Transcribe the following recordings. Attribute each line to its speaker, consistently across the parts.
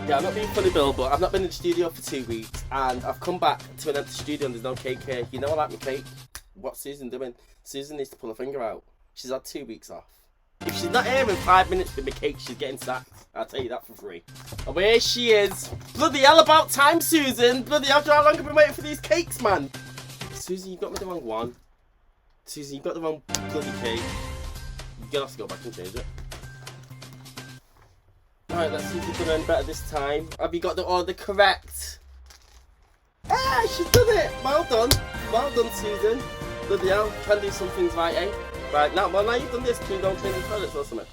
Speaker 1: Yeah, I'm not being funny, Bill, but I've not been in the studio for 2 weeks, and I've come back to an empty studio and there's no cake here. You know I like my cake. What's Susan doing? Susan needs to pull her finger out. She's had 2 weeks off. If she's not here in 5 minutes with my cake, she's getting sacked. I'll tell you that for free. Oh, here she is. Bloody hell, about time, Susan. Bloody hell, how long have I been waiting for these cakes, man? Susan, you got me the wrong one. Susan, you got the wrong bloody cake. You're gonna have to go back and change it. Alright, let's see if you've done any better this time. Have you got the order correct? Ah, she's done it! Well done. Well done, Susan. Bloody hell, can do some things right, eh? Right, now, well, now you've done this, can you go and clean the toilets or something?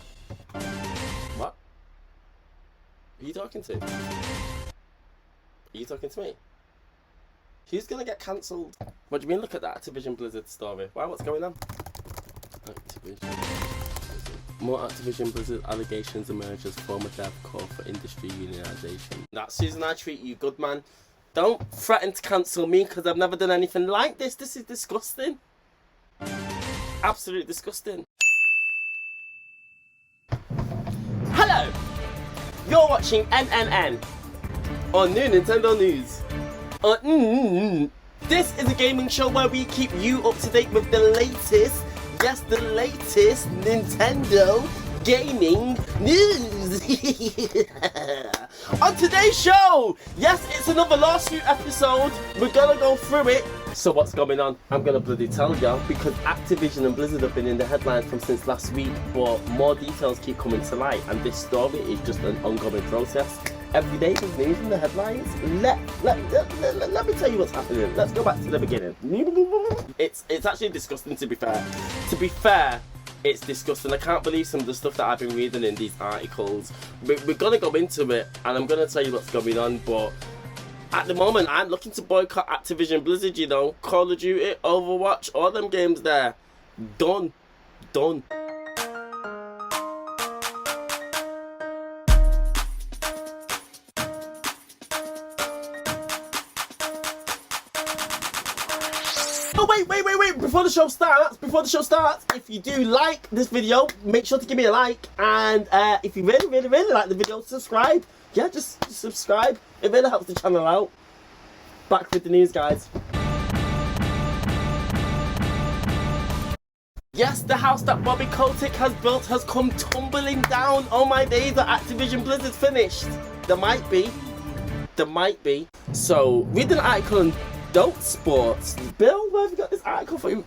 Speaker 1: What? Who are you talking to? Are you talking to me? Who's gonna get cancelled? What do you mean, look at that Activision Blizzard story? Wow, what's going on? Activision. More Activision Blizzard allegations emerge as former dev call for industry unionisation. That Susan, I treat you good, man. Don't threaten to cancel me because I've never done anything like this. This is disgusting. Absolutely disgusting. Hello! You're watching NNN on New Nintendo News. This is a gaming show where we keep you up to date with the latest, yes, the latest Nintendo gaming news. On today's show, yes, it's another lawsuit episode. We're gonna go through it. So what's going on? I'm gonna bloody tell y'all because Activision and Blizzard have been in the headlines from since last week, but more details keep coming to light, and this story is just an ongoing process. Every day there's news in the headlines. Let me tell you what's happening. Let's go back to the beginning. It's actually disgusting, to be fair. To be fair, it's disgusting. I can't believe some of the stuff that I've been reading in these articles. We're gonna go into it, and I'm gonna tell you what's going on, but at the moment, I'm looking to boycott Activision Blizzard, you know. Call of Duty, Overwatch, all them games there. Done. Done. Oh, wait. Before the show starts, if you do like this video, make sure to give me a like. And if you really like the video, subscribe. Yeah, just subscribe. It really helps the channel out. Back with the news, guys. Yes, the house that Bobby Kotick has built has come tumbling down. Oh my days, the Activision Blizzard finished. There might be. So, read an article on Don't Sports. Bill, where have you got this article for you?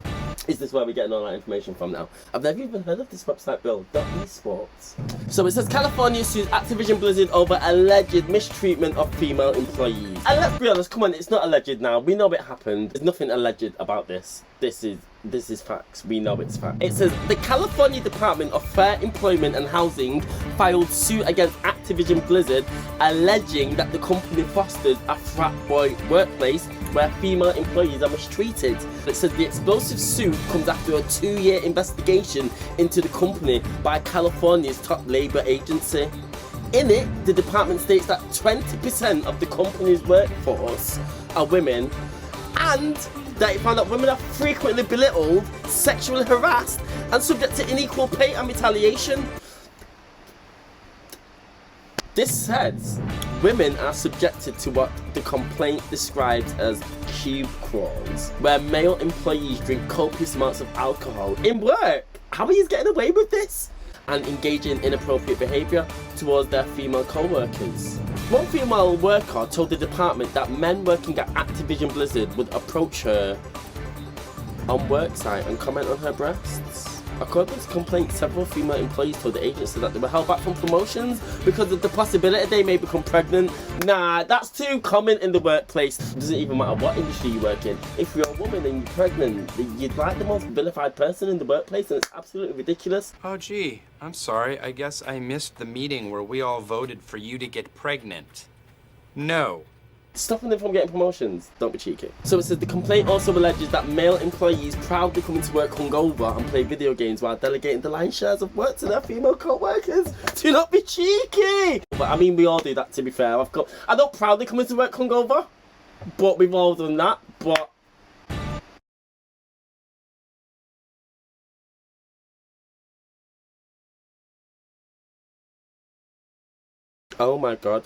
Speaker 1: Is this where we're getting all that information from now? I've never even heard of this website, Bill. .esports. So it says California sues Activision Blizzard over alleged mistreatment of female employees. And let's be honest, come on, it's not alleged now. We know it happened. There's nothing alleged about this. This is facts. We know it's facts. It says the California Department of Fair Employment and Housing filed suit against Activision Blizzard, alleging that the company fosters a frat boy workplace where female employees are mistreated. It says the explosive suit comes after a 2-year investigation into the company by California's top labor agency. In it, the department states that 20% of the company's workforce are women, and that it found that women are frequently belittled, sexually harassed, and subject to unequal pay and retaliation. This says women are subjected to what the complaint describes as cube crawls, where male employees drink copious amounts of alcohol in work. How are you getting away with this? And engage in inappropriate behaviour towards their female co-workers. One female worker told the department that men working at Activision Blizzard would approach her on worksite and comment on her breasts. According to the complaint, several female employees told the agency that they were held back from promotions because of the possibility they may become pregnant. Nah, that's too common in the workplace. It doesn't even matter what industry you work in. If you're a woman and you're pregnant, you're like the most vilified person in the workplace, and it's absolutely ridiculous.
Speaker 2: Oh gee, I'm sorry. I guess I missed the meeting where we all voted for you to get pregnant. No.
Speaker 1: Stopping them from getting promotions. Don't be cheeky. So it says the complaint also alleges that male employees proudly come into work hungover and play video games while delegating the lion's shares of work to their female co-workers. Do not be cheeky! But I mean, we all do that, to be fair. I don't proudly come into work hungover, but we've all done that. But oh my god.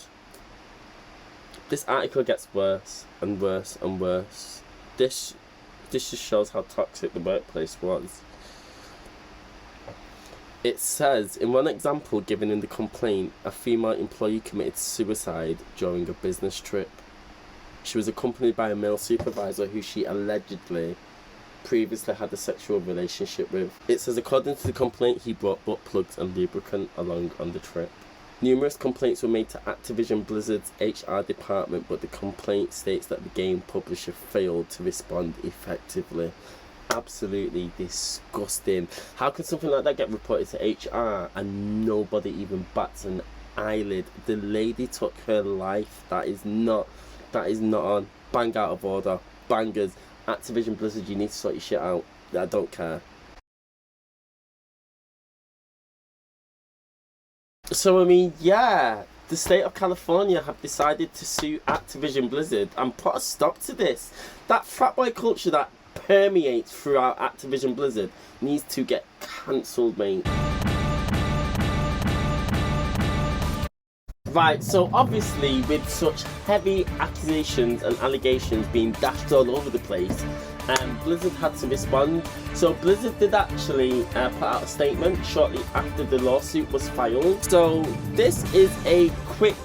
Speaker 1: This article gets worse and worse and worse. This just shows how toxic the workplace was. It says, in one example given in the complaint, a female employee committed suicide during a business trip. She was accompanied by a male supervisor who she allegedly previously had a sexual relationship with. It says, according to the complaint, he brought butt plugs and lubricant along on the trip. Numerous complaints were made to Activision Blizzard's HR department, but the complaint states that the game publisher failed to respond effectively. Absolutely disgusting. How can something like that get reported to HR and nobody even bats an eyelid? The lady took her life. That is not on. Bang, out of order. Bangers. Activision Blizzard, you need to sort your shit out. I don't care. So I mean, yeah, the state of California have decided to sue Activision Blizzard and put a stop to this. That frat boy culture that permeates throughout Activision Blizzard needs to get cancelled, mate. Right, so obviously with such heavy accusations and allegations being dashed all over the place, Blizzard had to respond. So Blizzard did actually put out a statement shortly after the lawsuit was filed. So this is a quick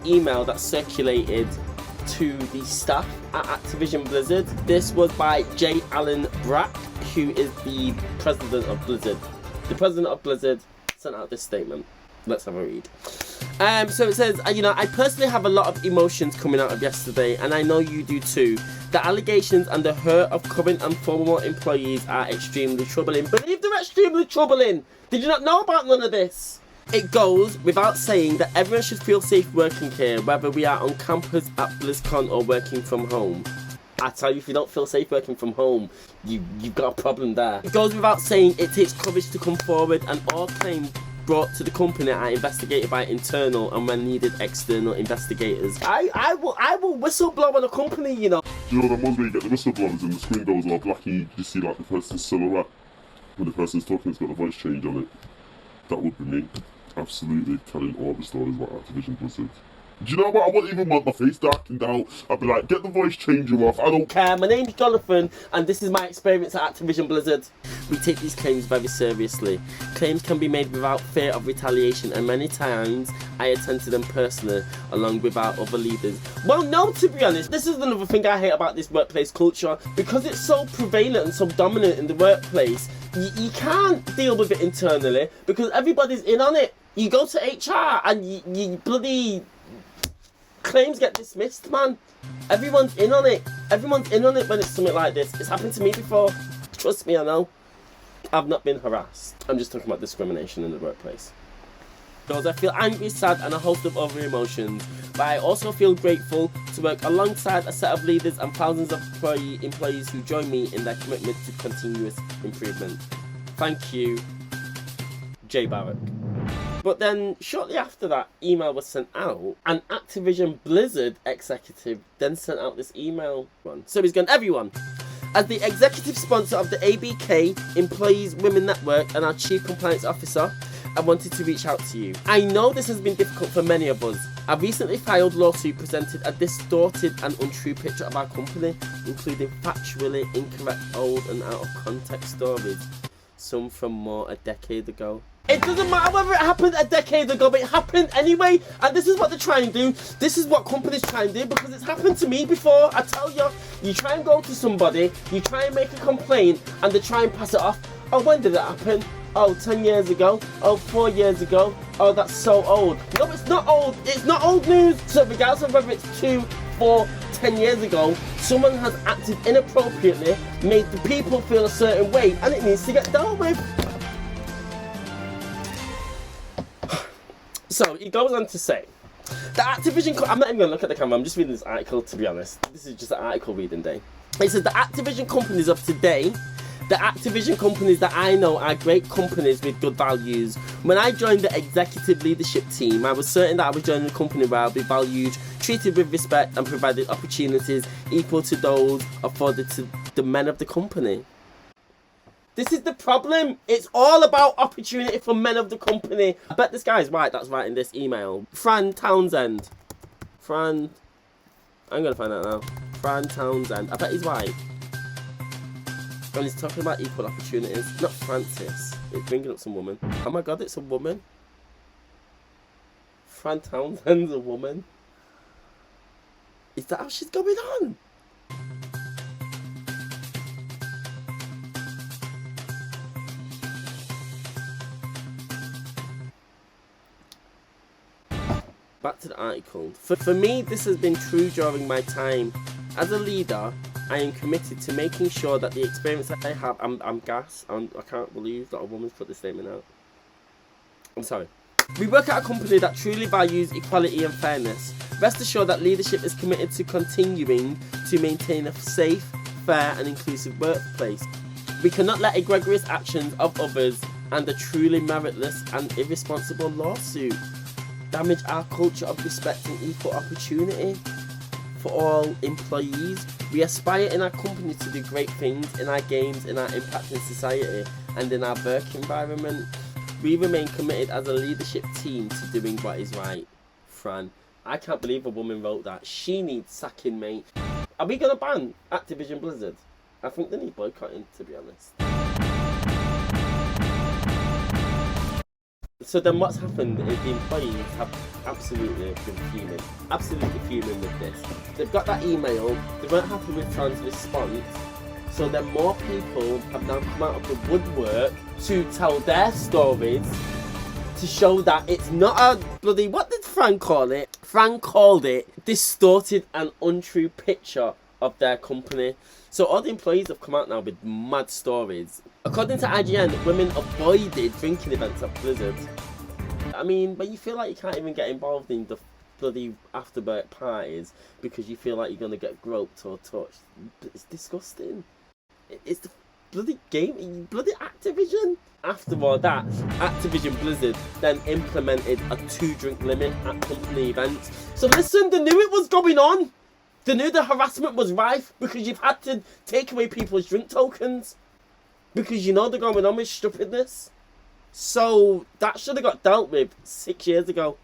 Speaker 1: email that circulated to the staff at Activision Blizzard. This was by J. Allen Brack, who is the president of Blizzard. The president of Blizzard sent out this statement. Let's have a read. So it says, I personally have a lot of emotions coming out of yesterday, and I know you do too. The allegations and the hurt of current and former employees are extremely troubling. Believe they're extremely troubling. Did you not know about none of this? It goes without saying that everyone should feel safe working here, whether we are on campus at BlizzCon or working from home. I tell you, if you don't feel safe working from home, you've got a problem there. It goes without saying it takes courage to come forward, and all claims brought to the company are investigated by internal and when needed external investigators. I will whistleblow on a company, you know.
Speaker 3: Do you know the ones where you get the whistleblowers and the screen goes all black and you just see like the person's silhouette when the person's talking, it's got the voice change on it? That would be me. Absolutely telling all the stories about Activision Blizzard. Do you know what? I wouldn't even want my face darkened out. I'd be like, get the voice changer off. I don't care.
Speaker 1: My name's JonaFun, and this is my experience at Activision Blizzard. We take these claims very seriously. Claims can be made without fear of retaliation, and many times I attend to them personally, along with our other leaders. Well, no, to be honest, this is another thing I hate about this workplace culture. Because it's so prevalent and so dominant in the workplace, you can't deal with it internally, because everybody's in on it. You go to HR, and you bloody... claims get dismissed, man. Everyone's in on it. Everyone's in on it when it's something like this. It's happened to me before. Trust me, I know. I've not been harassed. I'm just talking about discrimination in the workplace. Because I feel angry, sad, and a host of other emotions. But I also feel grateful to work alongside a set of leaders and thousands of employees who join me in their commitment to continuous improvement. Thank you, J. Barrack. But then, shortly after that email was sent out, an Activision Blizzard executive then sent out this email. So he's gone, everyone, as the executive sponsor of the ABK, Employees Women Network, and our Chief Compliance Officer, I wanted to reach out to you. I know this has been difficult for many of us. A recently filed lawsuit presented a distorted and untrue picture of our company, including factually incorrect, old and out of context stories, some from more a decade ago. It doesn't matter whether it happened a decade ago, but it happened anyway. And this is what they're trying to do. This is what companies try and do, because it's happened to me before. I tell you, you try and go to somebody, you try and make a complaint, and they try and pass it off. Oh, when did it happen? Oh, 10 years ago. Oh, 4 years ago. Oh, that's so old. No, it's not old. It's not old news. So regardless of whether it's 2, 4, 10 years ago, someone has acted inappropriately, made the people feel a certain way, and it needs to get dealt with. So he goes on to say, the Activision... I'm not even going to look at the camera, I'm just reading this article, to be honest. This is just an article reading day. It says, the Activision companies of today, the Activision companies that I know are great companies with good values. When I joined the executive leadership team, I was certain that I was joining a company where I'll be valued, treated with respect, and provided opportunities equal to those afforded to the men of the company. This is the problem. It's all about opportunity for men of the company. I bet this guy's right that's writing this email. Fran Townsend. Fran I'm gonna find out now. Fran Townsend. I bet he's white. And he's talking about equal opportunities. Not Francis. It's bringing up some woman. Oh my god, it's a woman. Fran Townsend's a woman. Is that how she's going on? Back to the article. For me, this has been true during my time. As a leader, I am committed to making sure that the experience that I have, I'm gassed. I can't believe that a woman's put this statement out. I'm sorry. We work at a company that truly values equality and fairness. Rest assured that leadership is committed to continuing to maintain a safe, fair and inclusive workplace. We cannot let egregious actions of others and a truly meritless and irresponsible lawsuit damage our culture of respect and equal opportunity for all employees. We aspire in our company to do great things in our games, in our impact in society and in our work environment. We remain committed as a leadership team to doing what is right. Fran. I can't believe a woman wrote that. She needs sacking, mate. Are we going to ban Activision Blizzard? I think they need boycotting, to be honest. So then what's happened is the employees have absolutely been fuming. Absolutely fuming with this. They've got that email. They weren't happy with Fran's response. So then more people have now come out of the woodwork to tell their stories to show that it's not a bloody... What did Fran call it? Fran called it distorted and untrue picture of their company. So all the employees have come out now with mad stories. According to IGN, women avoided drinking events at Blizzard. I mean, but you feel like you can't even get involved in the bloody after-work parties because you feel like you're going to get groped or touched. It's disgusting. It's the bloody game, bloody Activision. After all that, Activision Blizzard then implemented a 2-drink limit at company events. So listen, they knew it was going on. They knew the harassment was rife because you've had to take away people's drink tokens. Because you know they're going on with stupidness. So that should have got dealt with 6 years ago.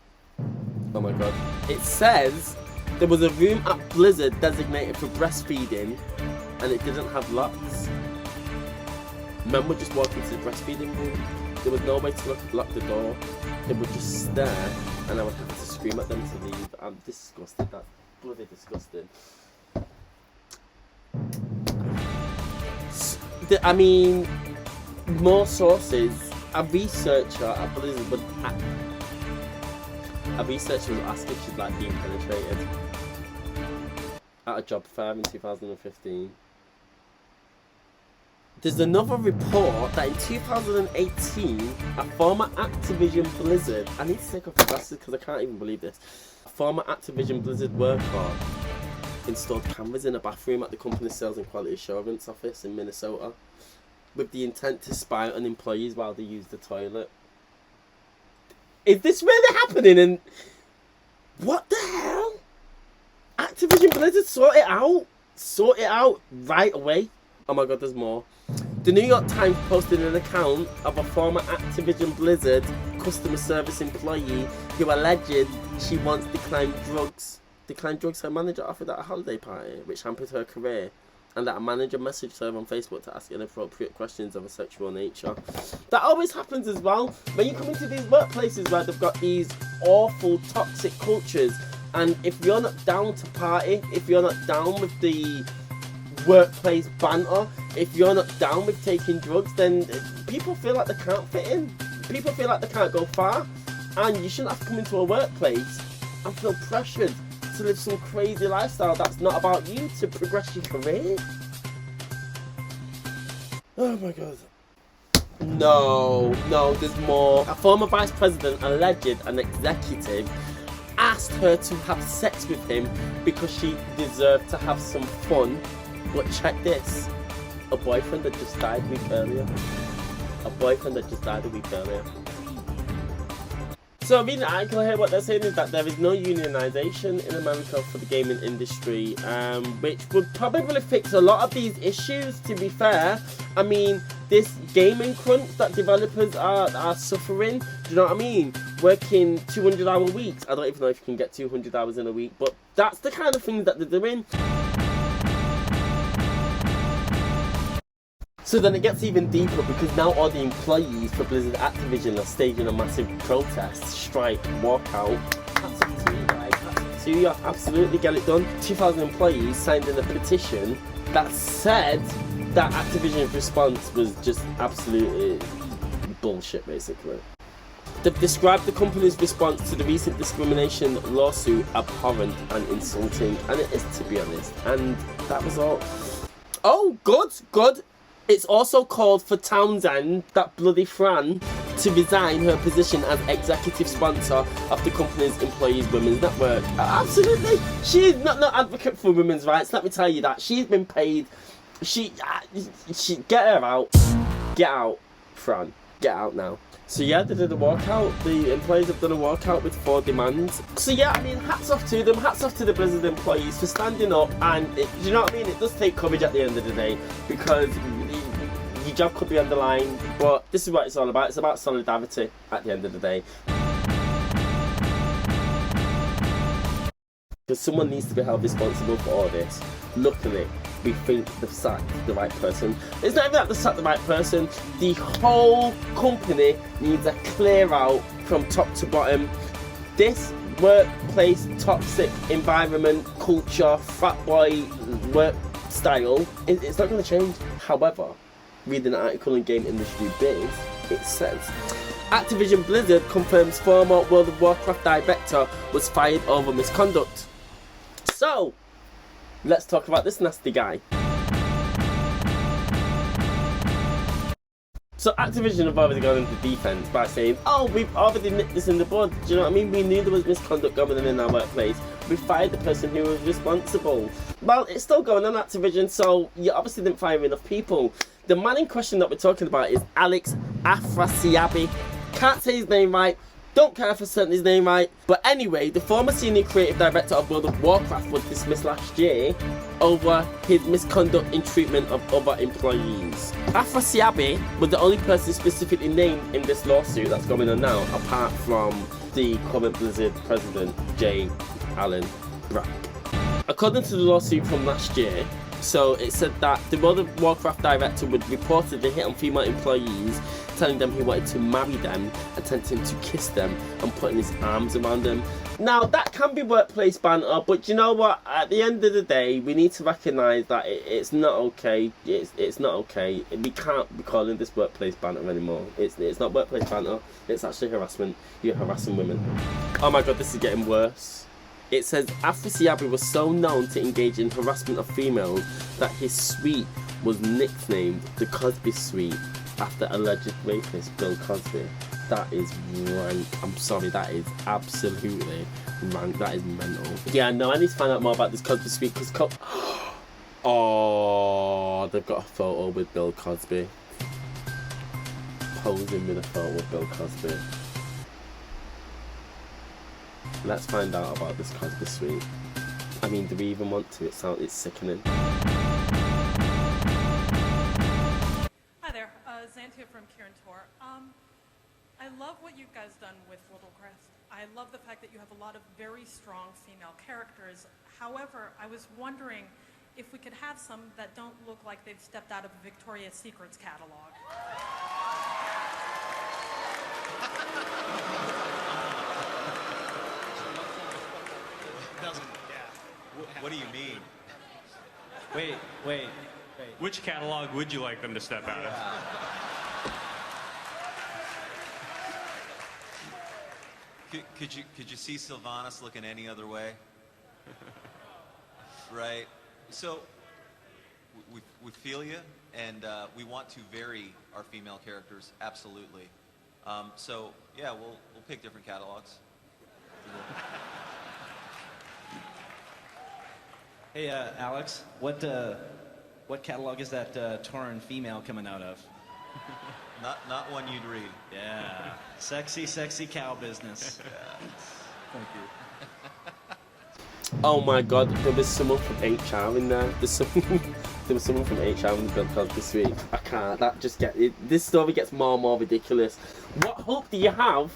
Speaker 1: Oh my god. It says there was a room at Blizzard designated for breastfeeding and it didn't have locks. Men would just walk into the breastfeeding room. There was no way to lock the door. They would just stare and I would have to scream at them to leave. I'm disgusted. That's bloody disgusting. I mean, more sources. A researcher at Blizzard would ask if she'd like being penetrated at a job fair in 2015. There's another report that in 2018, a former Activision Blizzard, I need to take off my glasses because I can't even believe this, a former Activision Blizzard worker installed cameras in a bathroom at the company's sales and quality assurance office in Minnesota with the intent to spy on employees while they use the toilet. Is this really happening? And what the hell? Activision Blizzard, sort it out. Sort it out right away. Oh my god, there's more. The New York Times posted an account of a former Activision Blizzard customer service employee who alleged she once declined drugs her manager offered at a holiday party, which hampered her career, and that a manager messaged her on Facebook to ask inappropriate questions of a sexual nature. That always happens as well. When you come into these workplaces where they've got these awful, toxic cultures, and if you're not down to party, if you're not down with the workplace banter, if you're not down with taking drugs, then people feel like they can't fit in. People feel like they can't go far. And you shouldn't have to come into a workplace and feel pressured to live some crazy lifestyle that's not about you to progress your career. Oh my god. No, there's more. A former vice president alleged an executive asked her to have sex with him because she deserved to have some fun. But check this. A boyfriend that just died a week earlier. So reading the article here, what they're saying is that there is no unionization in America for the gaming industry, which would probably fix a lot of these issues, to be fair. I mean, this gaming crunch that developers are suffering, do you know what I mean? Working 200-hour weeks. I don't even know if you can get 200 hours in a week, but that's the kind of things that they're doing. So then it gets even deeper, because now all the employees for Blizzard Activision are staging a massive protest, strike, walkout. That's up to you guys, that's up to you, absolutely get it done. 2,000 employees signed in a petition that said that Activision's response was just absolutely bullshit, basically. They've described the company's response to the recent discrimination lawsuit abhorrent and insulting, and it is, to be honest, and that was all. Oh, good. It's also called for Townsend, that bloody Fran, to resign her position as executive sponsor of the company's Employees Women's Network. Absolutely. She's not an advocate for women's rights, let me tell you that. She's been paid. She get her out. Get out, Fran. Get out now. So yeah, they did a walkout. The employees have done a walkout with 4 demands. So yeah, I mean, hats off to them. Hats off to the Blizzard employees for standing up. And you know what I mean? It does take courage at the end of the day, because your job could be on the line. But this is what it's all about. It's about solidarity at the end of the day. Because someone needs to be held responsible for all this. Luckily, we think they've sacked the right person. It's not even that they've sacked the right person. The whole company needs a clear out from top to bottom. This workplace toxic environment, culture, frat boy work style, it's not going to change. However, reading an article in Game Industry Biz, it says Activision Blizzard confirms former World of Warcraft director was fired over misconduct. So, let's talk about this nasty guy. So Activision have already gone into defense by saying, oh, we've already nipped this in the bud. Do you know what I mean? We knew there was misconduct going on in our workplace. We fired the person who was responsible. Well, it's still going on, Activision, so you obviously didn't fire enough people. The man in question that we're talking about is Alex Afrasaibi. Can't say his name right. Don't care if I said his name right. But anyway, the former senior creative director of World of Warcraft was dismissed last year over his misconduct in treatment of other employees. Afrasaibi was the only person specifically named in this lawsuit that's going on now, apart from the current Blizzard president, J. Allen Brack. According to the lawsuit from last year, so it said that the World of Warcraft director would reportedly hit on female employees, telling them he wanted to marry them, attempting to kiss them, and putting his arms around them. Now, that can be workplace banter, but you know what? At the end of the day, we need to recognise that it's not okay. It's not okay. We can't be calling this workplace banter anymore. It's not workplace banter. It's actually harassment. You're harassing women. Oh my god, this is getting worse. It says Afrasaibi was so known to engage in harassment of females that his suite was nicknamed the Cosby Suite after alleged rapist Bill Cosby. That is rank. I'm sorry, that is absolutely rank. That is mental. Yeah, no, I need to find out more about this Cosby Suite because oh, they've got a photo with Bill Cosby. Posing with a photo with Bill Cosby. Let's find out about this Cosby Suite. I mean, do we even want to? It's sickening.
Speaker 4: Hi there, Xantia from Kieran Tor. I love what you guys done with Little Crest. I love the fact that you have a lot of very strong female characters. However, I was wondering if we could have some that don't look like they've stepped out of a Victoria's Secrets catalog.
Speaker 5: What do you mean?
Speaker 6: Wait.
Speaker 7: Which catalog would you like them to step out of?
Speaker 5: Could you see Sylvanas looking any other way? Right. So we feel you, and we want to vary our female characters absolutely. So yeah, we'll pick different catalogs.
Speaker 6: Hey, Alex, what catalog is that Tauran female coming out of?
Speaker 5: Not one you'd read.
Speaker 6: Yeah. Sexy, sexy cow business.
Speaker 5: Thank you.
Speaker 1: Oh my god, there was someone from HR in there. There was someone from HR in the Bill Cosby Suite. I can't. That just this story gets more and more ridiculous. What hope do you have?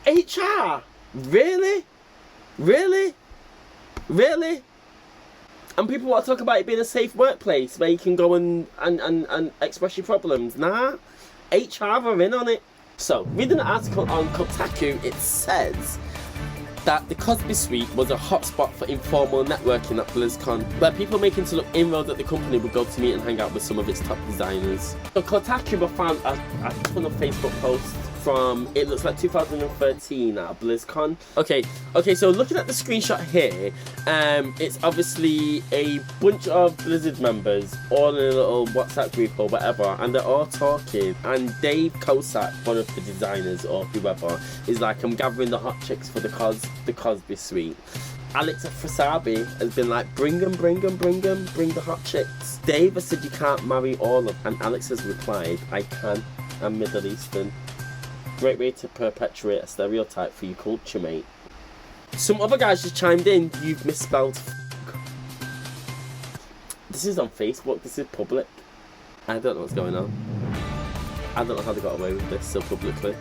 Speaker 1: HR? Really? Really? Really? And people want to talk about it being a safe workplace where you can go and express your problems. Nah. HR are in on it. So, reading an article on Kotaku, it says that the Cosby Suite was a hotspot for informal networking at BlizzCon, where people making to look inroads at the company would go to meet and hang out with some of its top designers. So Kotaku found a ton of Facebook posts from, it looks like 2013 at BlizzCon. Okay, so looking at the screenshot here, it's obviously a bunch of Blizzard members all in a little WhatsApp group or whatever, and they're all talking, and Dave Kosak, one of the designers or whoever, is like, I'm gathering the hot chicks for the Cosby Suite. Alex Afrasaibi has been like, bring them, bring the hot chicks. Dave has said you can't marry all of them, and Alex has replied, I can, I'm Middle Eastern. Great way to perpetuate a stereotype for your culture, mate. Some other guys just chimed in, you've misspelled f***. This is on Facebook, this is public. I don't know what's going on. I don't know how they got away with this so publicly.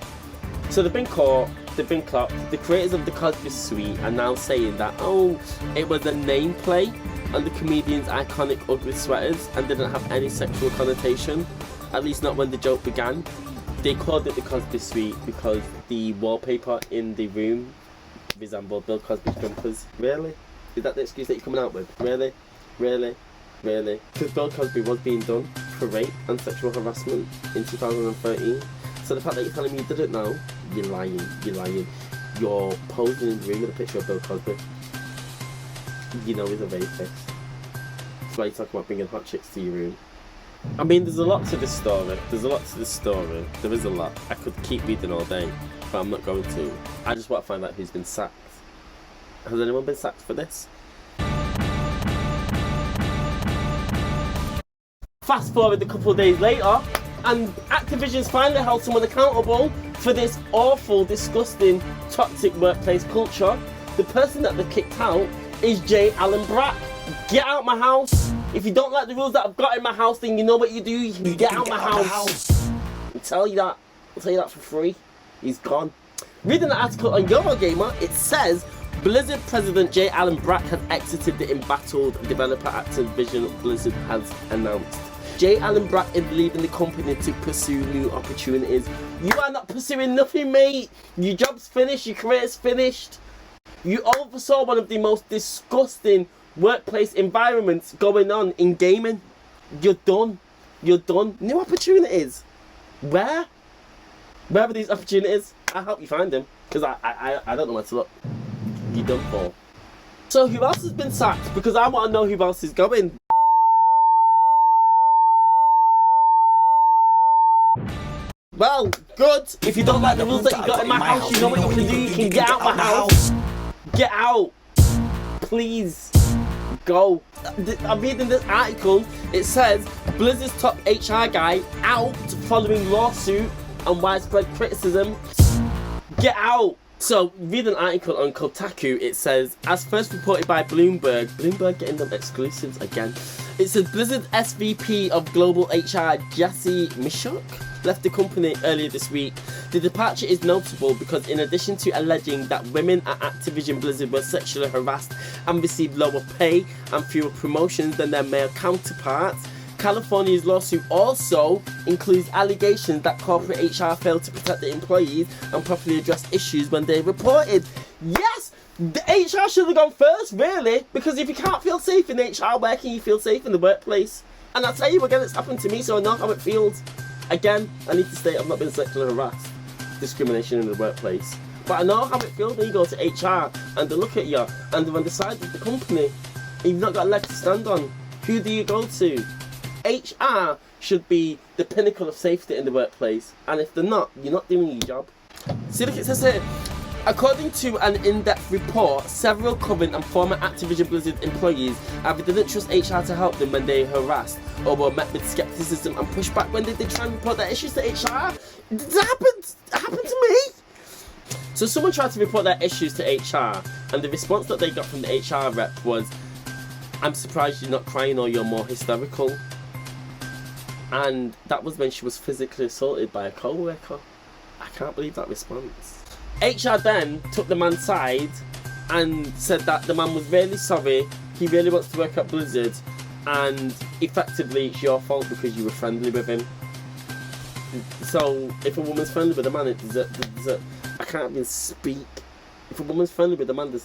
Speaker 1: So they've been caught, they've been clocked. The creators of the Cosby Suite are now saying that, oh, it was a nameplay on the comedian's iconic ugly sweaters and didn't have any sexual connotation, at least not when the joke began. They called it the Cosby Suite because the wallpaper in the room resembled Bill Cosby's jumpers. Really? Is that the excuse that you're coming out with? Really? Really? Really? Because Bill Cosby was being done for rape and sexual harassment in 2013. So the fact that you're telling me you didn't know, you're lying. You're lying. You're posing in the room with a picture of Bill Cosby. You know he's a rapist. That's why you talk about bringing hot chicks to your room. I mean, there's a lot to this story. There is a lot. I could keep reading all day, but I'm not going to. I just want to find out who's been sacked. Has anyone been sacked for this? Fast forward a couple of days later, and Activision's finally held someone accountable for this awful, disgusting, toxic workplace culture. The person that they kicked out is J. Allen Brack. Get out my house. If you don't like the rules that I've got in my house, then you know what you do. You can get out my house. I'll tell you that for free. He's gone. Reading the article on Eurogamer, it says Blizzard President J. Allen Brack has exited the embattled developer Activision. Blizzard has announced. J. Allen Brack is leaving the company to pursue new opportunities. You are not pursuing nothing, mate. Your job's finished. Your career's finished. You oversaw one of the most disgusting workplace environments going on in gaming. You're done. You're done. New opportunities. Where? Where are these opportunities? I'll help you find them, because I don't know where to look. You're done for. So who else has been sacked? Because I want to know who else is going. Well, good. If you don't like the rules that you got in my house, you know what you can do. You can get out my house. Get out. Please. Go. I'm reading this article. It says Blizzard's top HR guy out following lawsuit and widespread criticism. Get out. So, read an article on Kotaku. It says, as first reported by Bloomberg getting them exclusives again. It says Blizzard SVP of Global HR Jesse Mishuk left the company earlier this week. The departure is notable because in addition to alleging that women at Activision Blizzard were sexually harassed and received lower pay and fewer promotions than their male counterparts, California's lawsuit also includes allegations that corporate HR failed to protect their employees and properly address issues when they reported. Yes! The HR should have gone first, really, because if you can't feel safe in HR, where can you feel safe in the workplace? And I'll tell you again, it's happened to me, so I know how it feels. Again, I need to state I've not been sexually harassed. Discrimination in the workplace. But I know how it feels when you go to HR and they look at you and they're on the side of the company and you've not got a leg to stand on. Who do you go to? HR should be the pinnacle of safety in the workplace, and if they're not, you're not doing your job. See, look, it says here, According to an in-depth report, several current and former Activision Blizzard employees either didn't trust HR to help them when they were harassed, or were met with skepticism and pushback when they did try and report their issues to HR. It happened to me. So someone tried to report their issues to HR, and the response that they got from the HR rep was, "I'm surprised you're not crying or you're more hysterical." And that was when she was physically assaulted by a co-worker. I can't believe that response. HR then took the man's side and said that the man was really sorry, he really wants to work at Blizzard, and effectively it's your fault because you were friendly with him. So if a woman's friendly with a man, I can't even speak. If a woman's friendly with a man,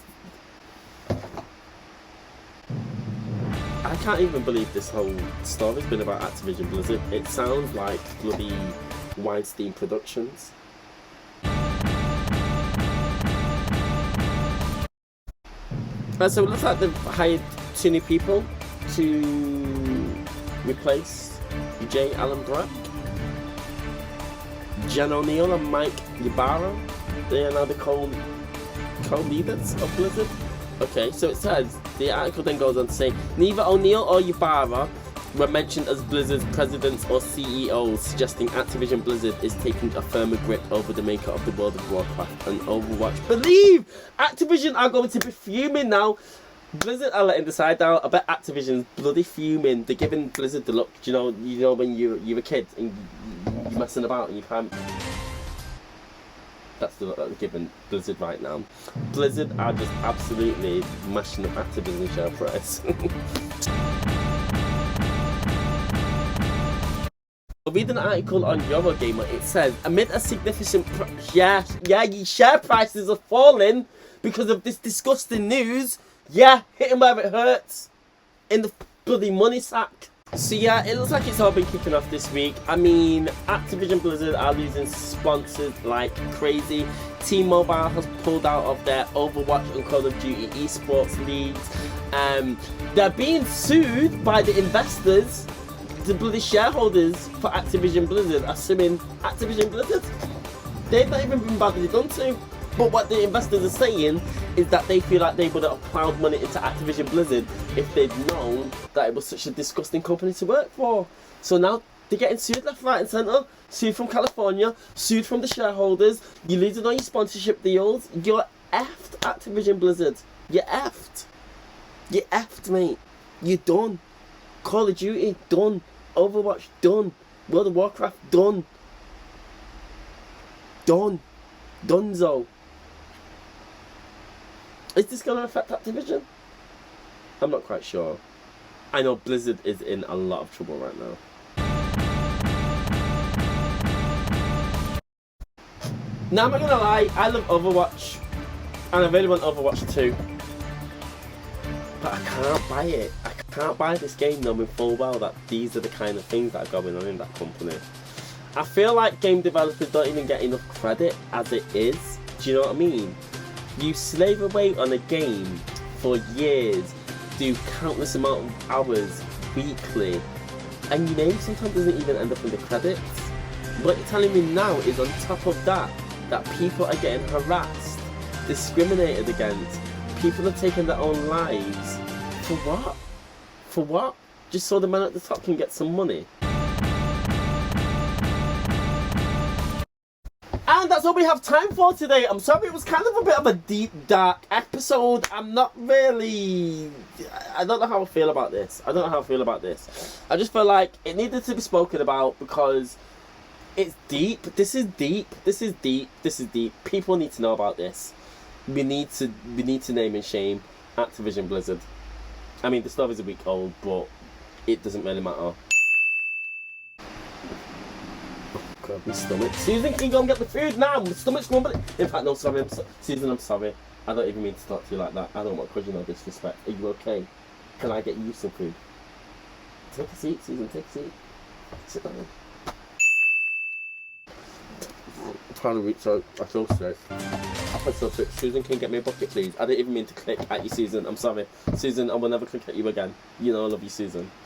Speaker 1: I can't even believe this whole story's been about Activision Blizzard. It sounds like bloody Weinstein Productions. So it looks like they've hired 2 new people to replace J. Allen Brack. Jen O'Neill and Mike Ybarra. They are now the co-leaders of Blizzard. Okay, so it says, the article then goes on to say, neither O'Neill or Ybarra were mentioned as Blizzard's presidents or CEOs, suggesting Activision Blizzard is taking a firmer grip over the maker of the World of Warcraft and Overwatch. Believe Activision are going to be fuming now. Blizzard are letting the side down. I bet Activision's bloody fuming. They're giving Blizzard the look. You know when you're a kid and you're messing about and you can't. That's the look that they're giving Blizzard right now. Blizzard are just absolutely mashing up Activision share price. Reading an article on Eurogamer, it says, amid a significant your share prices are falling because of this disgusting news. Yeah, hit him where it hurts. In the bloody money sack. So yeah, it looks like it's all been kicking off this week. I mean, Activision Blizzard are losing sponsors like crazy. T-Mobile has pulled out of their Overwatch and Call of Duty esports leagues. They're being sued by the investors. The bloody shareholders for Activision Blizzard are suing Activision Blizzard. They've not even been badly done to. But what the investors are saying is that they feel like they would have plowed money into Activision Blizzard if they'd known that it was such a disgusting company to work for. So now they're getting sued left, right and centre. Sued from California, sued from the shareholders. You're losing all your sponsorship deals. You're effed, Activision Blizzard. You're effed. You're effed, mate. You're done. Call of Duty, done. Overwatch, done. World of Warcraft, done. Done. Dunzo. Is this going to affect Activision? I'm not quite sure. I know Blizzard is in a lot of trouble right now. Now I'm not going to lie, I love Overwatch. And I really want Overwatch 2. But I can't buy it. I can't buy this game knowing full well that these are the kind of things that are going on in that company. I feel like game developers don't even get enough credit as it is. Do you know what I mean? You slave away on a game for years, do countless amount of hours weekly, and your name sometimes doesn't even end up in the credits. What you're telling me now is on top of that people are getting harassed, discriminated against, people are taking their own lives. For what? For what? Just so the man at the top can get some money. And that's all we have time for today. I'm sorry it was kind of a bit of a deep, dark episode. I'm not really... I don't know how I feel about this. I just feel like it needed to be spoken about because it's deep. This is deep. People need to know about this. We need to name and shame Activision Blizzard. I mean, the story's a week old, but it doesn't really matter. God, my stomach. Susan, can you go and get the food now? My stomach's grumbling. In fact, no, sorry. Susan, I'm sorry. I don't even mean to talk to you like that. I don't want to cause you no disrespect. Are you okay? Can I get you some food? Take a seat, Susan. Take a seat. Sit down. I'm trying to reach out. I feel straight. Susan, can you get me a bucket, please? I didn't even mean to click at you, Susan. I'm sorry. Susan, I will never click at you again. You know I love you, Susan.